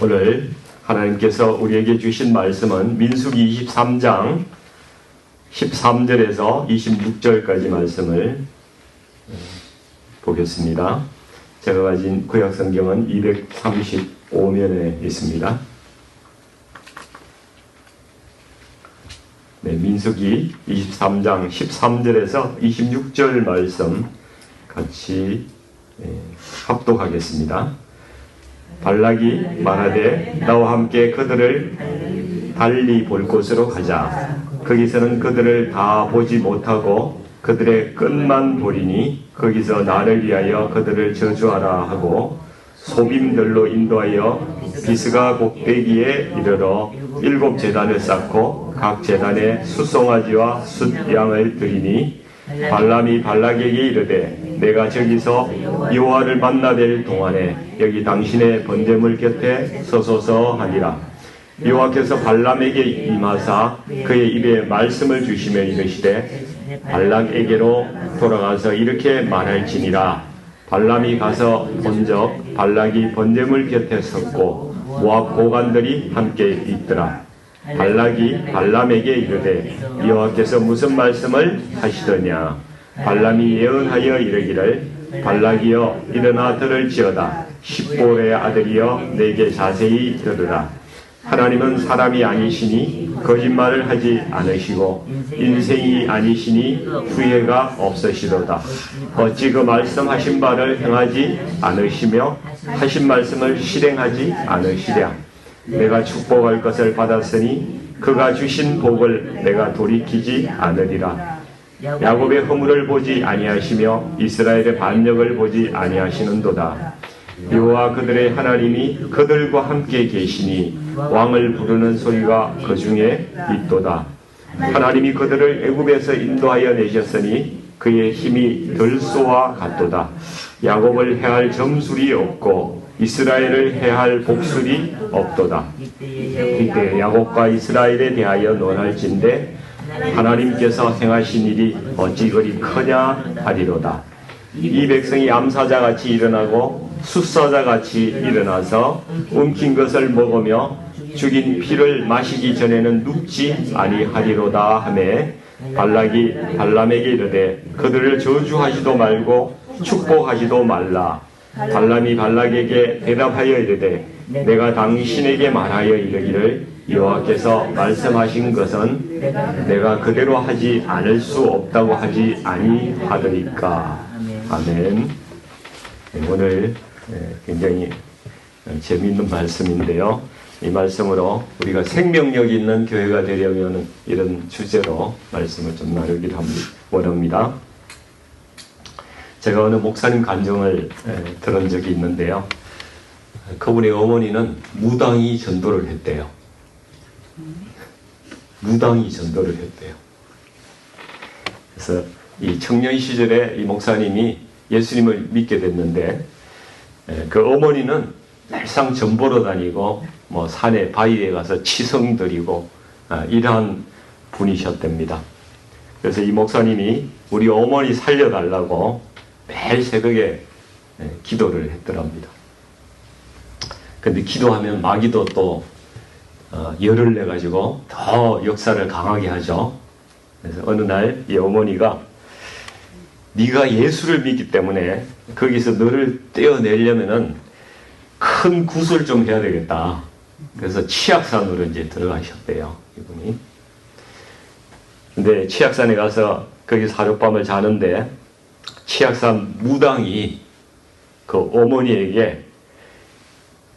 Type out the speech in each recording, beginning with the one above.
오늘 하나님께서 우리에게 주신 말씀은 민수기 23장 13절에서 26절까지 말씀을 보겠습니다. 제가 가진 구약성경은 235면에 있습니다. 민수기 23장 13절에서 26절 말씀 같이 합독하겠습니다. 발락이 말하되 나와 함께 그들을 달리 볼 곳으로 가자. 거기서는 그들을 다 보지 못하고 그들의 끝만 보리니 거기서 나를 위하여 그들을 저주하라 하고 소빔들로 인도하여 비스가 꼭대기에 이르러 7 제단을 쌓고 각 제단에 숫송아지와 숫양을 드리니 발람이 발락에게 이르되 내가 저기서 여호와를 만나뵐 동안에 여기 당신의 번제물 곁에 서소서 하니라. 여호와께서 발람에게 임하사 그의 입에 말씀을 주시며 이르시되 발락에게로 돌아가서 이렇게 말할지니라. 발람이 가서 본적 발락이 번제물 곁에 섰고 모압 고관들이 함께 있더라. 발락이 발람에게 이르되 여호와께서 무슨 말씀을 하시더냐. 발람이 예언하여 이르기를 발락이여 일어나 들을지어다. 십볼의 아들이여 내게 자세히 들으라. 하나님은 사람이 아니시니 거짓말을 하지 않으시고 인생이 아니시니 후회가 없으시도다. 어찌 그 말씀하신 바를 행하지 않으시며 하신 말씀을 실행하지 않으시랴. 내가 축복할 것을 받았으니 그가 주신 복을 내가 돌이키지 않으리라. 야곱의 허물을 보지 아니하시며 이스라엘의 반역을 보지 아니하시는도다. 여호와 그들의 하나님이 그들과 함께 계시니 왕을 부르는 소리가 그 중에 있도다. 하나님이 그들을 애굽에서 인도하여 내셨으니 그의 힘이 들소와 같도다. 야곱을 해할 점술이 없고 이스라엘을 해할 복술이 없도다. 이때 야곱과 이스라엘에 대하여 논할진대 하나님께서 행하신 일이 어찌 그리 크냐 하리로다. 이 백성이 암사자같이 일어나고 숫사자같이 일어나서 움킨 것을 먹으며 죽인 피를 마시기 전에는 눕지 아니하리로다 하매 발락이 발람에게 이르되 그들을 저주하지도 말고 축복하지도 말라. 발람이 발락에게 대답하여 이르되 내가 당신에게 말하여 이르기를 여호와께서 말씀하신 것은 내가 그대로 하지 않을 수 없다고 하지 아니하더이까. 아멘. 오늘 굉장히 재미있는 말씀인데요. 이 말씀으로 우리가 생명력 있는 교회가 되려면 이런 주제로 말씀을 좀 나누기를 원합니다. 제가 어느 목사님 간증을 들은 적이 있는데요. 그분의 어머니는 무당이 전도를 했대요. 무당이 전도를 했대요. 그래서 이 청년 시절에 이 목사님이 예수님을 믿게 됐는데 그 어머니는 날상 전보러 다니고 뭐 산에 바위에 가서 치성 드리고 이러한 분이셨답니다. 그래서 이 목사님이 우리 어머니 살려달라고 매일 새벽에 기도를 했더랍니다. 근데 기도하면 마귀도 또 열을 내가지고 더 역사를 강하게 하죠. 그래서 어느 날 이 어머니가 네가 예수를 믿기 때문에 거기서 너를 떼어내려면은 큰 굿을 좀 해야 되겠다. 그래서 치악산으로 이제 들어가셨대요, 이분이. 근데 치악산에 가서 거기서 하룻밤을 자는데 치악산 무당이 그 어머니에게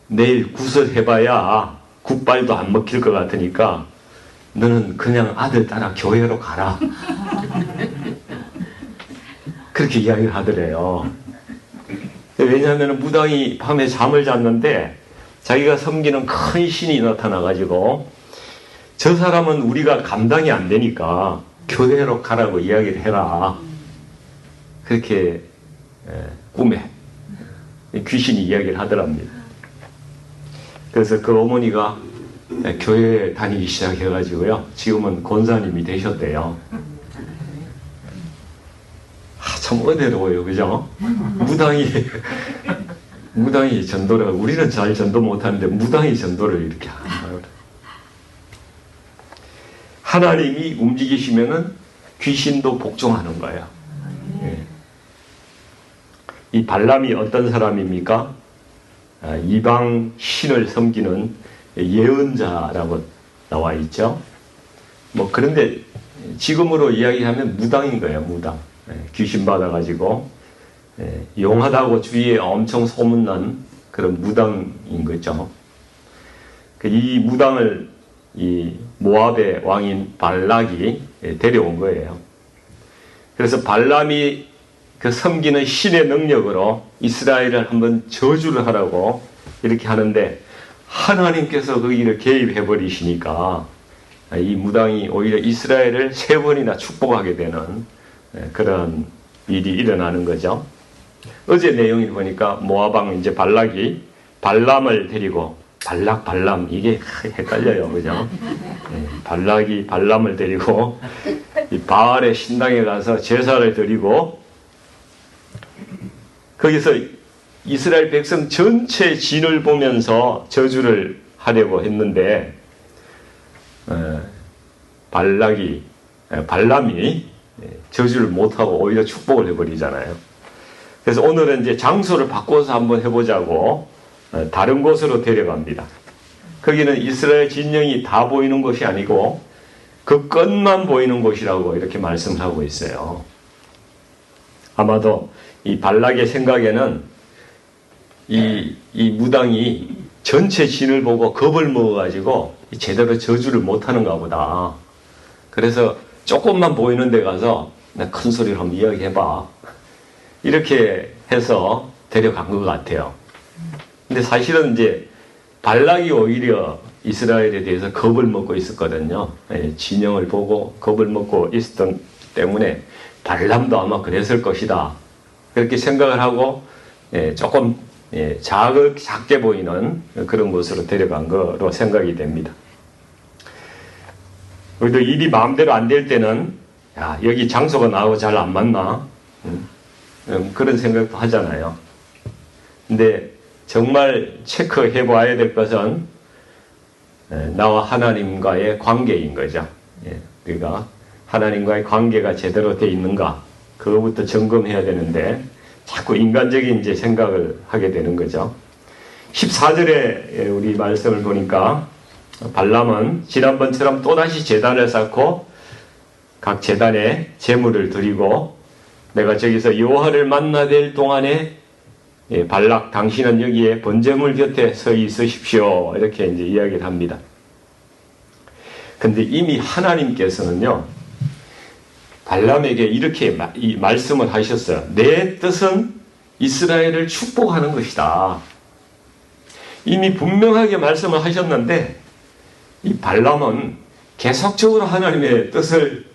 내일 굿을 해봐야 굿발도 안 먹힐 것 같으니까 너는 그냥 아들 따라 교회로 가라. 그렇게 이야기를 하더래요. 왜냐하면 무당이 밤에 잠을 잤는데 자기가 섬기는 큰 신이 나타나가지고 저 사람은 우리가 감당이 안 되니까 교회로 가라고 이야기를 해라. 그렇게 꿈에 귀신이 이야기를 하더랍니다. 그래서 그 어머니가 교회 다니기 시작해가지고요. 지금은 권사님이 되셨대요. 참 은혜로워요. 그죠? 무당이 무당이 전도를, 우리는 잘 전도 못하는데 무당이 전도를 이렇게 하는 거예요. 하나님이 움직이시면은 귀신도 복종하는 거예요. 예. 이 발람이 어떤 사람입니까? 이방 신을 섬기는 예언자라고 나와 있죠. 뭐 그런데 지금으로 이야기하면 무당인 거예요. 무당. 귀신 받아가지고 용하다고 주위에 엄청 소문난 그런 무당인 거죠. 이 무당을 이 모압의 왕인 발락이 데려온 거예요. 그래서 발람이 그 섬기는 신의 능력으로 이스라엘을 한번 저주를 하라고 이렇게 하는데 하나님께서 그 일을 개입해 버리시니까 이 무당이 오히려 이스라엘을 3번이나 축복하게 되는 그런 일이 일어나는 거죠. 어제 내용을 보니까 모압왕 이제 발락이 발람을 데리고 발람 이게 헷갈려요, 그죠? 발락이 발람을 데리고 이 바알의 신당에 가서 제사를 드리고 거기서 이스라엘 백성 전체 진을 보면서 저주를 하려고 했는데 발람이 저주를 못하고 오히려 축복을 해버리잖아요. 그래서 오늘은 이제 장소를 바꿔서 한번 해보자고 다른 곳으로 데려갑니다. 거기는 이스라엘 진영이 다 보이는 곳이 아니고 그 끝만 보이는 곳이라고 이렇게 말씀하고 있어요. 아마도 이 발락의 생각에는 이 무당이 전체 진을 보고 겁을 먹어가지고 제대로 저주를 못하는가 보다. 그래서 조금만 보이는 데 가서 큰 소리로 한번 이야기해봐. 이렇게 해서 데려간 것 같아요. 근데 사실은 이제 발락이 오히려 이스라엘에 대해서 겁을 먹고 있었거든요. 진영을 보고 겁을 먹고 있었던 때문에 발람도 아마 그랬을 것이다. 그렇게 생각을 하고 조금 작게 보이는 그런 곳으로 데려간 거로 생각이 됩니다. 우리도 일이 마음대로 안 될 때는 야, 여기 장소가 나하고 잘 안 맞나? 그런 생각도 하잖아요. 근데 정말 체크해 봐야 될 것은 나와 하나님과의 관계인 거죠. 우리가 하나님과의 관계가 제대로 돼 있는가? 그거부터 점검해야 되는데 자꾸 인간적인 이제 생각을 하게 되는 거죠. 14절에 우리 말씀을 보니까 발람은 지난번처럼 또다시 제단을 쌓고 각 제단에 제물을 드리고 내가 저기서 여호와를 만나뵐 동안에 발락 당신은 여기에 번제물 곁에 서 있으십시오. 이렇게 이제 이야기를 합니다. 근데 이미 하나님께서는요, 발람에게 이렇게 이 말씀을 하셨어요. 내 뜻은 이스라엘을 축복하는 것이다. 이미 분명하게 말씀을 하셨는데 이 발람은 계속적으로 하나님의 뜻을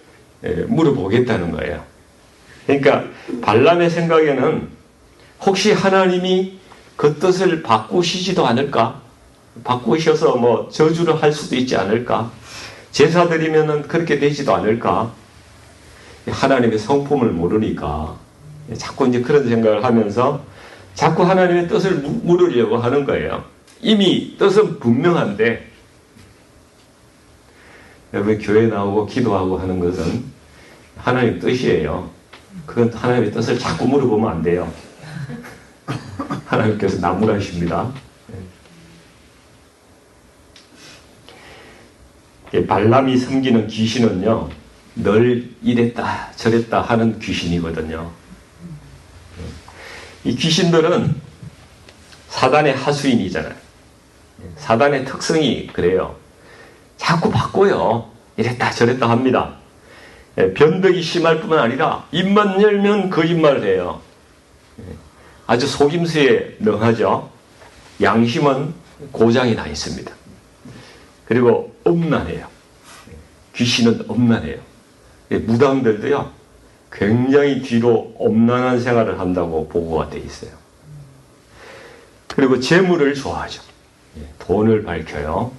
물어보겠다는 거예요. 그러니까 발람의 생각에는 혹시 하나님이 그 뜻을 바꾸시지도 않을까? 바꾸셔서 뭐 저주를 할 수도 있지 않을까? 제사 드리면은 그렇게 되지도 않을까? 하나님의 성품을 모르니까 자꾸 이제 그런 생각을 하면서 자꾸 하나님의 뜻을 물으려고 하는 거예요. 이미 뜻은 분명한데 여러분 교회 나오고 기도하고 하는 것은 하나님의 뜻이에요. 그건 하나님의 뜻을 자꾸 물어보면 안 돼요. 하나님께서 나무라십니다. 발람이 섬기는 귀신은요, 늘 이랬다 저랬다 하는 귀신이거든요. 이 귀신들은 사단의 하수인이잖아요. 사단의 특성이 그래요. 자꾸 바꿔요. 이랬다 저랬다 합니다. 변덕이 심할 뿐만 아니라 입만 열면 거짓말을 해요. 아주 속임수에 능하죠. 양심은 고장이 나 있습니다. 그리고 엄란해요. 귀신은 엄란해요. 무당들도요, 굉장히 뒤로 엄란한 생활을 한다고 보고가 돼 있어요. 그리고 재물을 좋아하죠. 돈을 밝혀요.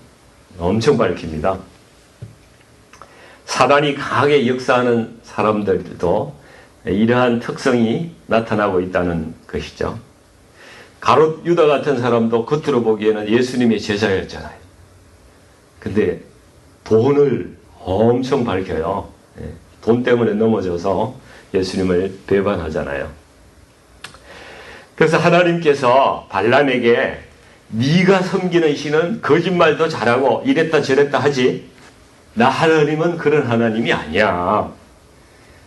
엄청 밝힙니다. 사단이 강하게 역사하는 사람들도 이러한 특성이 나타나고 있다는 것이죠. 가롯 유다 같은 사람도 겉으로 보기에는 예수님의 제자였잖아요. 근데 돈을 엄청 밝혀요. 돈 때문에 넘어져서 예수님을 배반하잖아요. 그래서 하나님께서 발람에게 네가 섬기는 신은 거짓말도 잘하고 이랬다 저랬다 하지, 나 하나님은 그런 하나님이 아니야.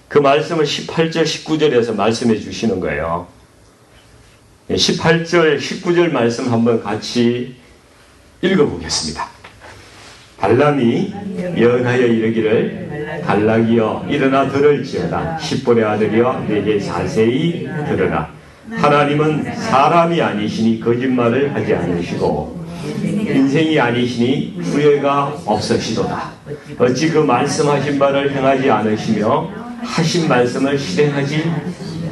그 말씀을 18절 19절에서 말씀해 주시는 거예요. 18절 19절 말씀 한번 같이 읽어보겠습니다. 발람이 예언하여 이르기를 발락이여 일어나 들을지어다. 십볼의 아들이여 내게 자세히 들으라. 하나님은 사람이 아니시니 거짓말을 하지 않으시고 인생이 아니시니 후회가 없으시도다. 어찌 그 말씀하신 바를 행하지 않으시며 하신 말씀을 실행하지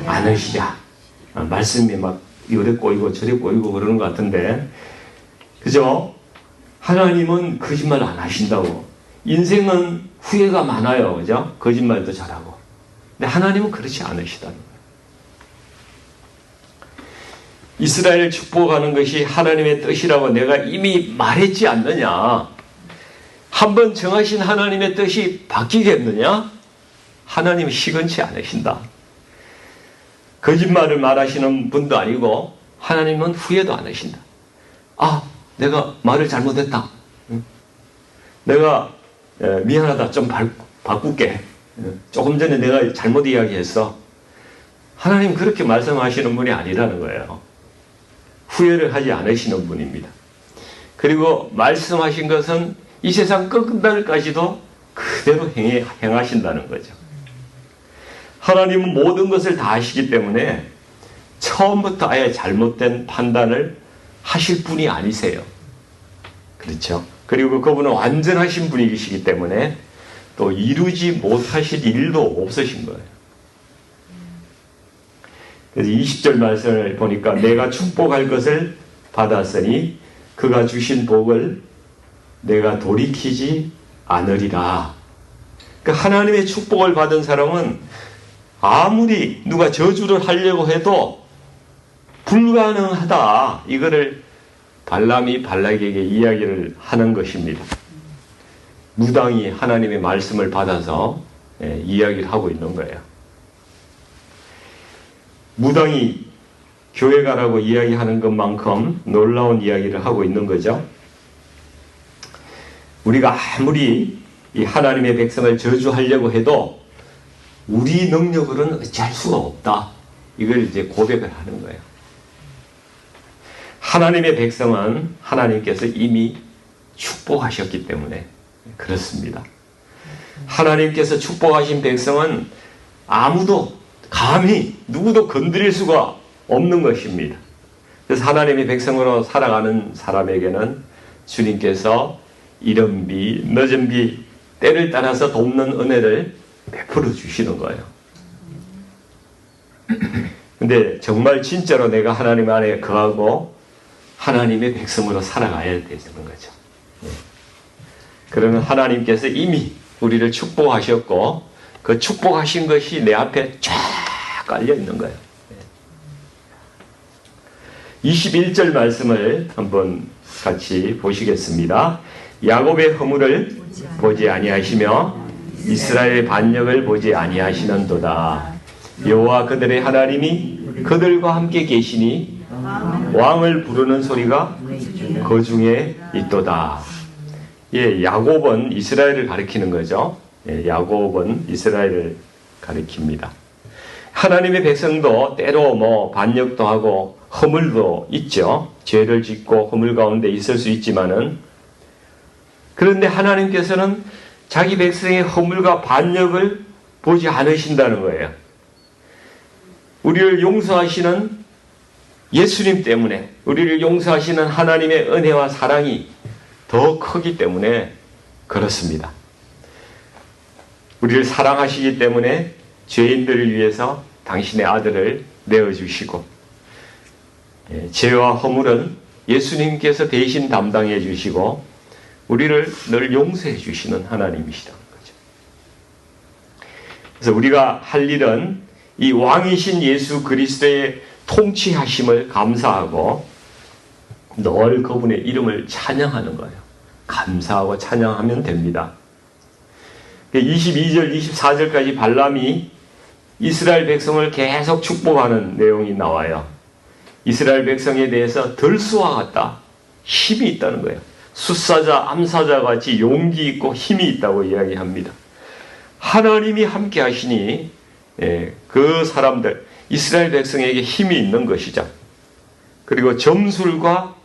않으시랴. 말씀이 막 이래 꼬이고 저래 꼬이고 그러는 것 같은데, 그죠? 하나님은 거짓말 안 하신다고. 인생은 후회가 많아요. 그죠? 거짓말도 잘하고. 근데 하나님은 그렇지 않으시다는 거예요. 이스라엘을 축복하는 것이 하나님의 뜻이라고 내가 이미 말했지 않느냐? 한번 정하신 하나님의 뜻이 바뀌겠느냐? 하나님은 시건치 않으신다. 거짓말을 말하시는 분도 아니고 하나님은 후회도 안 하신다. 아, 내가 말을 잘못했다. 내가 미안하다. 좀 바꿀게. 조금 전에 내가 잘못 이야기했어. 하나님 그렇게 말씀하시는 분이 아니라는 거예요. 후회를 하지 않으시는 분입니다. 그리고 말씀하신 것은 이 세상 끝날까지도 그대로 행하신다는 거죠. 하나님은 모든 것을 다 아시기 때문에 처음부터 아예 잘못된 판단을 하실 분이 아니세요. 그렇죠? 그리고 그분은 완전하신 분이시기 때문에 또 이루지 못하실 일도 없으신 거예요. 그래서 20절 말씀을 보니까 내가 축복할 것을 받았으니 그가 주신 복을 내가 돌이키지 않으리라. 그러니까 하나님의 축복을 받은 사람은 아무리 누가 저주를 하려고 해도 불가능하다. 이거를 발람이 발락에게 이야기를 하는 것입니다. 무당이 하나님의 말씀을 받아서 이야기를 하고 있는 거예요. 무당이 교회 가라고 이야기하는 것만큼 놀라운 이야기를 하고 있는 거죠. 우리가 아무리 이 하나님의 백성을 저주하려고 해도 우리 능력으로는 어찌할 수가 없다. 이걸 이제 고백을 하는 거예요. 하나님의 백성은 하나님께서 이미 축복하셨기 때문에 그렇습니다. 하나님께서 축복하신 백성은 아무도 감히 누구도 건드릴 수가 없는 것입니다. 그래서 하나님의 백성으로 살아가는 사람에게는 주님께서 이른 비, 늦은 비, 때를 따라서 돕는 은혜를 베풀어 주시는 거예요. 근데 정말 진짜로 내가 하나님 안에 거하고 하나님의 백성으로 살아가야 되는 거죠. 그러면 하나님께서 이미 우리를 축복하셨고 그 축복하신 것이 내 앞에 쫙 깔려 있는 거예요. 21절 말씀을 한번 같이 보시겠습니다. 야곱의 허물을 보지 아니하시며 이스라엘의 반역을 보지 아니하시는도다. 여호와 그들의 하나님이 그들과 함께 계시니 왕을 부르는 소리가 그 중에 있도다. 예, 야곱은 이스라엘을 가리키는 거죠. 예, 야곱은 이스라엘을 가리킵니다. 하나님의 백성도 때로 반역도 하고 허물도 있죠. 죄를 짓고 허물 가운데 있을 수 있지만은, 그런데 하나님께서는 자기 백성의 허물과 반역을 보지 않으신다는 거예요. 우리를 용서하시는 예수님 때문에, 우리를 용서하시는 하나님의 은혜와 사랑이 더 크기 때문에 그렇습니다. 우리를 사랑하시기 때문에 죄인들을 위해서 당신의 아들을 내어주시고, 죄와 허물은 예수님께서 대신 담당해 주시고 우리를 늘 용서해 주시는 하나님이시라는 거죠. 그래서 우리가 할 일은 이 왕이신 예수 그리스도의 통치하심을 감사하고 늘 그분의 이름을 찬양하는 거예요. 감사하고 찬양하면 됩니다. 22절, 24절까지 발람이 이스라엘 백성을 계속 축복하는 내용이 나와요. 이스라엘 백성에 대해서 들수와 같다. 힘이 있다는 거예요. 숫사자, 암사자 같이 용기 있고 힘이 있다고 이야기합니다. 하나님이 함께 하시니 그 사람들, 이스라엘 백성에게 힘이 있는 것이죠. 그리고 점술과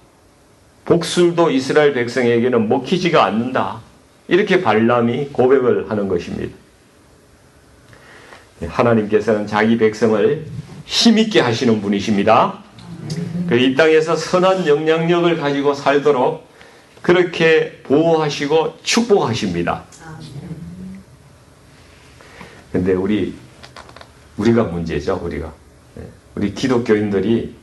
복술도 이스라엘 백성에게는 먹히지가 않는다. 이렇게 발람이 고백을 하는 것입니다. 하나님께서는 자기 백성을 힘있게 하시는 분이십니다. 이 땅에서 선한 영향력을 가지고 살도록 그렇게 보호하시고 축복하십니다. 근데 우리가 문제죠. 우리 기독교인들이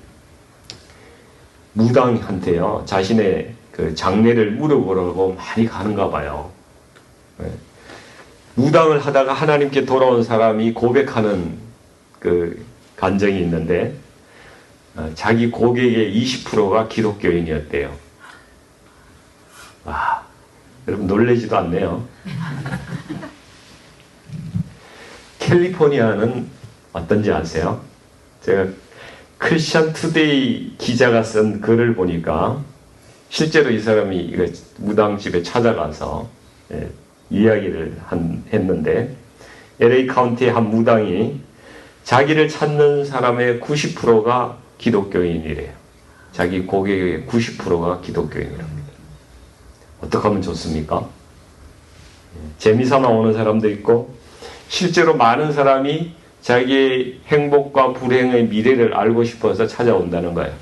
무당한테요, 자신의 그 장래를 물어보려고 많이 가는가 봐요. 무당을 하다가 하나님께 돌아온 사람이 고백하는 그 간증이 있는데, 자기 고객의 20%가 기독교인이었대요. 와, 여러분 놀라지도 않네요. 캘리포니아는 어떤지 아세요? 제가 크리스천 투데이 기자가 쓴 글을 보니까 실제로 이 사람이 무당집에 찾아가서 이야기를 했는데, LA 카운티의 한 무당이 자기를 찾는 사람의 90%가 기독교인이래요. 자기 고객의 90%가 기독교인이랍니다. 어떻게 하면 좋습니까? 재미삼아 오는 사람도 있고, 실제로 많은 사람이 자기의 행복과 불행의 미래를 알고 싶어서 찾아온다는 거예요.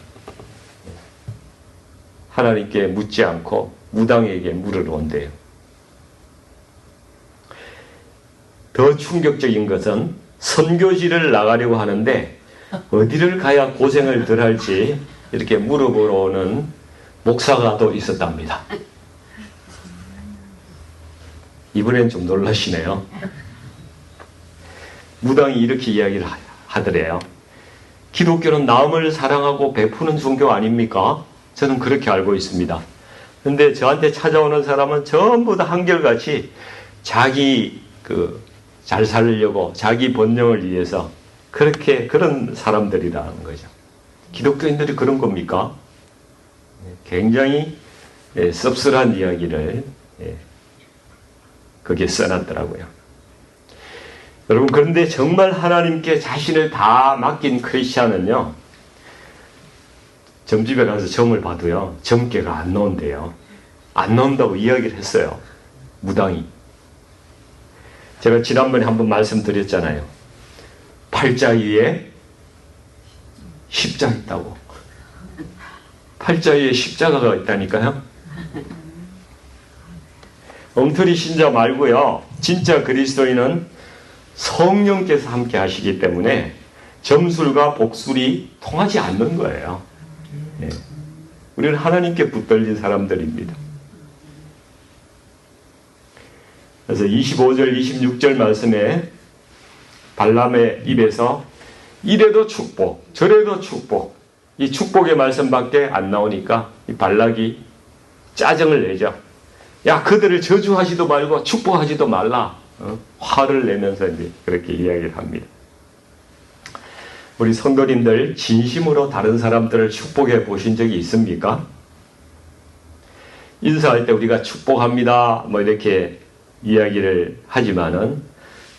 하나님께 묻지 않고 무당에게 물으러 온대요. 더 충격적인 것은 선교지를 나가려고 하는데 어디를 가야 고생을 덜 할지 이렇게 물어보러 오는 목사가 또 있었답니다. 이번엔 좀 놀라시네요. 무당이 이렇게 이야기를 하더래요. 기독교는 남을 사랑하고 베푸는 종교 아닙니까? 저는 그렇게 알고 있습니다. 근데 저한테 찾아오는 사람은 전부 다 한결같이 자기 잘 살려고 자기 번영을 위해서 그런 사람들이라는 거죠. 기독교인들이 그런 겁니까? 굉장히 씁쓸한 이야기를 거기에 써놨더라고요. 여러분, 그런데 정말 하나님께 자신을 다 맡긴 크리스찬은요, 점집에 가서 점을 봐도요, 점괘가 안 나온대요. 안 나온다고 이야기를 했어요, 무당이. 제가 지난번에 한번 말씀드렸잖아요. 팔자 위에 십자가 있다고. 팔자 위에 십자가가 있다니까요. 엉터리 신자 말고요, 진짜 그리스도인은 성령께서 함께 하시기 때문에 점술과 복술이 통하지 않는 거예요. 우리는 하나님께 붙들린 사람들입니다. 그래서 25절, 26절 말씀에 발람의 입에서 이래도 축복, 저래도 축복, 이 축복의 말씀밖에 안 나오니까 이 발락이 짜증을 내죠. 야, 그들을 저주하지도 말고 축복하지도 말라. 화를 내면서 이제 그렇게 이야기를 합니다. 우리 성도님들 진심으로 다른 사람들을 축복해 보신 적이 있습니까? 인사할 때 우리가 축복합니다 뭐 이렇게 이야기를 하지만은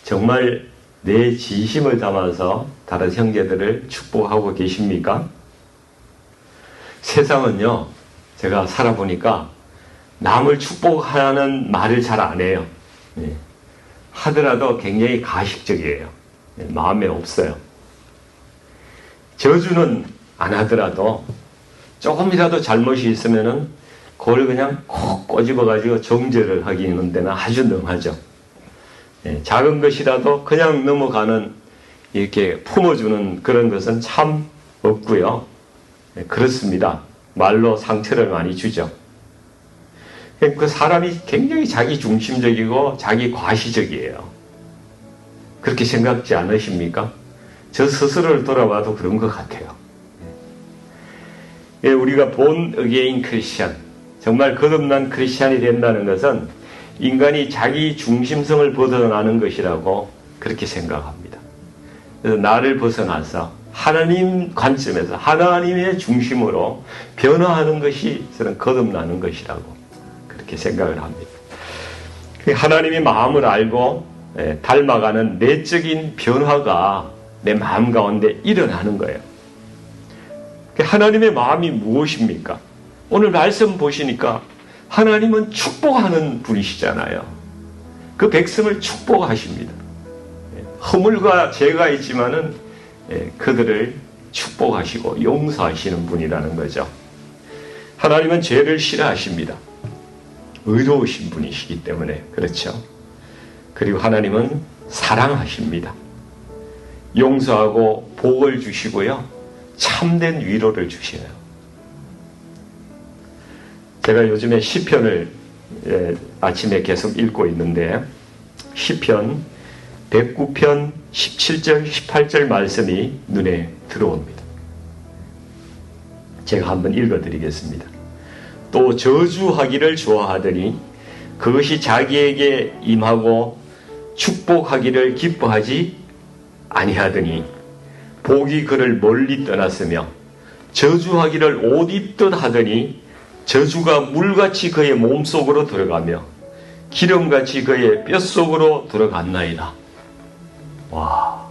정말 내 진심을 담아서 다른 형제들을 축복하고 계십니까? 세상은요, 제가 살아보니까 남을 축복하는 말을 잘 안 해요. 하더라도 굉장히 가식적이에요. 마음에 없어요. 저주는 안 하더라도 조금이라도 잘못이 있으면은 그걸 그냥 콕 꼬집어가지고 정죄를 하기는 데는 아주 능하죠. 작은 것이라도 그냥 넘어가는, 이렇게 품어주는 그런 것은 참 없고요. 그렇습니다. 말로 상처를 많이 주죠. 그 사람이 굉장히 자기 중심적이고 자기 과시적이에요. 그렇게 생각지 않으십니까? 저 스스로를 돌아봐도 그런 것 같아요. 우리가 본 어게인 크리스찬, 정말 거듭난 크리스찬이 된다는 것은 인간이 자기 중심성을 벗어나는 것이라고 그렇게 생각합니다. 그래서 나를 벗어나서 하나님 관점에서 하나님의 중심으로 변화하는 것이 저는 거듭나는 것이라고 그렇게 생각을 합니다. 하나님의 마음을 알고 닮아가는 내적인 변화가 내 마음 가운데 일어나는 거예요. 하나님의 마음이 무엇입니까? 오늘 말씀 보시니까 하나님은 축복하는 분이시잖아요. 그 백성을 축복하십니다. 허물과 죄가 있지만은 그들을 축복하시고 용서하시는 분이라는 거죠. 하나님은 죄를 싫어하십니다. 의로우신 분이시기 때문에 그렇죠. 그리고 하나님은 사랑하십니다. 용서하고 복을 주시고요. 참된 위로를 주시네요. 제가 요즘에 시편을 아침에 계속 읽고 있는데 시편 109편 17절 18절 말씀이 눈에 들어옵니다. 제가 한번 읽어드리겠습니다. 또 저주하기를 좋아하더니 그것이 자기에게 임하고 축복하기를 기뻐하지 아니하더니 복이 그를 멀리 떠났으며 저주하기를 옷 입듯 하더니 저주가 물같이 그의 몸속으로 들어가며 기름같이 그의 뼛속으로 들어갔나이다. 와,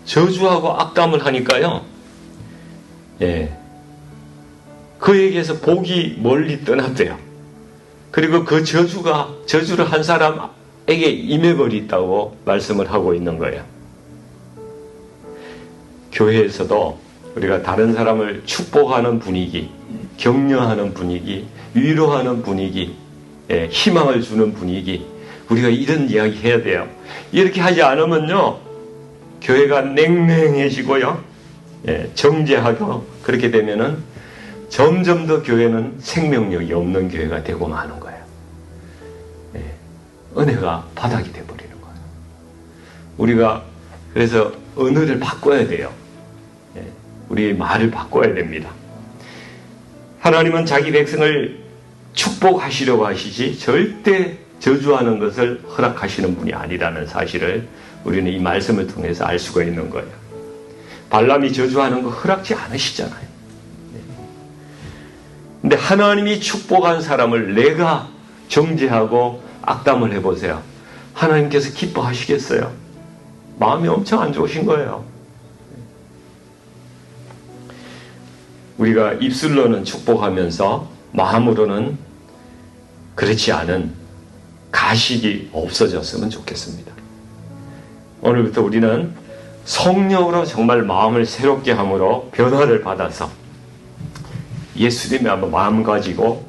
저주하고 악담을 하니까요, 그에게서 복이 멀리 떠났대요. 그리고 그 저주를 한 사람에게 임해버렸다고 말씀을 하고 있는 거예요. 교회에서도 우리가 다른 사람을 축복하는 분위기, 격려하는 분위기, 위로하는 분위기, 희망을 주는 분위기, 우리가 이런 이야기 해야 돼요. 이렇게 하지 않으면요, 교회가 냉랭해지고요, 정죄하고 그렇게 되면은 점점 더 교회는 생명력이 없는 교회가 되고 마는 거예요. 은혜가 바닥이 되어버리는 거예요. 우리가 그래서 언어를 바꿔야 돼요. 우리의 말을 바꿔야 됩니다. 하나님은 자기 백성을 축복하시려고 하시지 절대 저주하는 것을 허락하시는 분이 아니라는 사실을 우리는 이 말씀을 통해서 알 수가 있는 거예요. 발람이 저주하는 거 허락지 않으시잖아요. 근데 하나님이 축복한 사람을 내가 정죄하고 악담을 해보세요. 하나님께서 기뻐하시겠어요? 마음이 엄청 안 좋으신 거예요. 우리가 입술로는 축복하면서 마음으로는 그렇지 않은 가식이 없어졌으면 좋겠습니다. 오늘부터 우리는 성령으로 정말 마음을 새롭게 함으로 변화를 받아서 예수님의 마음 가지고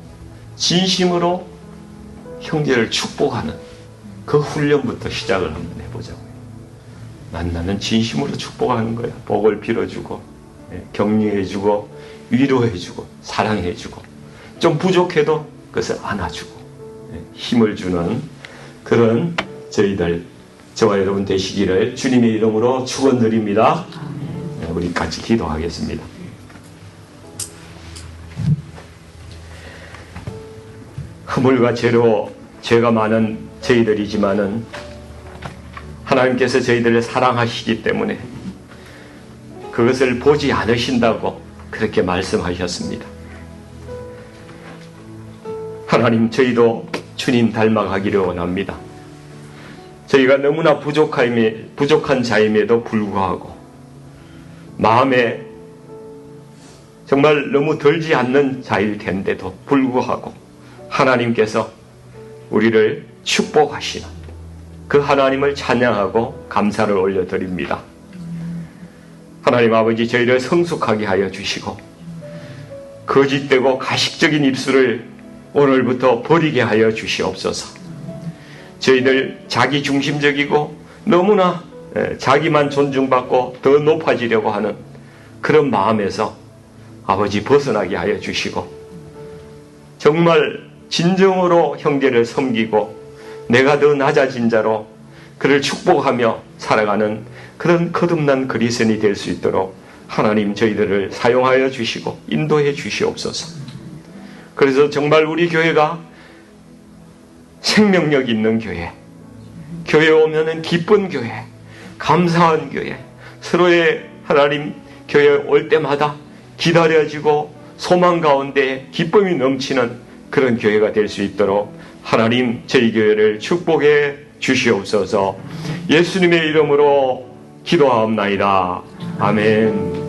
진심으로 형제를 축복하는 그 훈련부터 시작을 한번 해보자고요. 만나면 진심으로 축복하는 거야. 복을 빌어주고 격려해주고 위로해주고 사랑해주고 좀 부족해도 그것을 안아주고 힘을 주는 그런 저와 여러분 되시기를 주님의 이름으로 축원드립니다. 우리 같이 기도하겠습니다. 허물과 죄로 죄가 많은 저희들이지만은 하나님께서 저희들을 사랑하시기 때문에 그것을 보지 않으신다고 그렇게 말씀하셨습니다. 하나님, 저희도 주님 닮아가기를 원합니다. 저희가 너무나 부족한 자임에도 불구하고 마음에 정말 너무 들지 않는 자일 텐데도 불구하고 하나님께서 우리를 축복하시는 그 하나님을 찬양하고 감사를 올려드립니다. 하나님 아버지, 저희를 성숙하게 하여 주시고 거짓되고 가식적인 입술을 오늘부터 버리게 하여 주시옵소서. 저희들 자기중심적이고 너무나 자기만 존중받고 더 높아지려고 하는 그런 마음에서 아버지 벗어나게 하여 주시고 정말 진정으로 형제를 섬기고 내가 더 낮아진 자로 그를 축복하며 살아가는 그런 거듭난 그리스도인이 될 수 있도록 하나님 저희들을 사용하여 주시고 인도해 주시옵소서. 그래서 정말 우리 교회가 생명력 있는 교회, 교회에 오면은 기쁜 교회, 감사한 교회, 서로의 하나님 교회에 올 때마다 기다려지고 소망 가운데 기쁨이 넘치는 그런 교회가 될 수 있도록 하나님 저희 교회를 축복해 주시옵소서. 예수님의 이름으로 기도하옵나이다. 아멘.